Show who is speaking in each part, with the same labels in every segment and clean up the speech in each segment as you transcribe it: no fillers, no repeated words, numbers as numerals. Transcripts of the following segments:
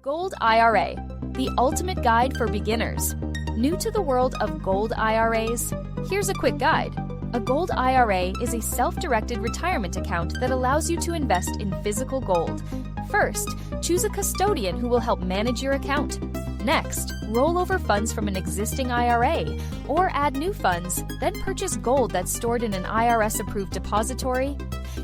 Speaker 1: Gold IRA, the ultimate guide for beginners. New to the world of gold IRAs? Here's a quick guide. A gold IRA is a self-directed retirement account that allows you to invest in physical gold. First, choose a custodian who will help manage your account. Next, roll over funds from an existing IRA or add new funds, then purchase gold that's stored in an IRS-approved depository.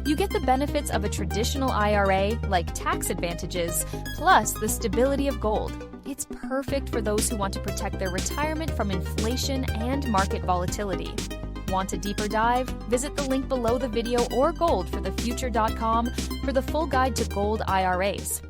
Speaker 1: You get the benefits of a traditional IRA, like tax advantages, plus the stability of gold. It's perfect for those who want to protect their retirement from inflation and market volatility. Want a deeper dive? Visit the link below the video or goldforthefuture.com for the full guide to gold IRAs.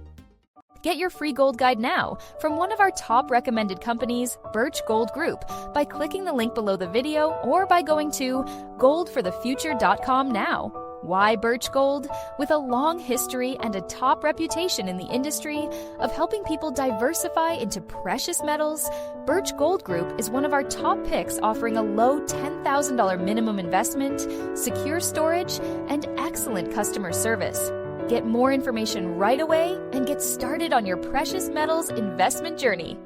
Speaker 1: Get your free gold guide now from one of our top recommended companies, Birch Gold Group, by clicking the link below the video or by going to goldforthefuture.com now. Why Birch Gold? With a long history and a top reputation in the industry of helping people diversify into precious metals, Birch Gold Group is one of our top picks, offering a low $10,000 minimum investment, secure storage, and excellent customer service. Get more information right away and get started on your precious metals investment journey.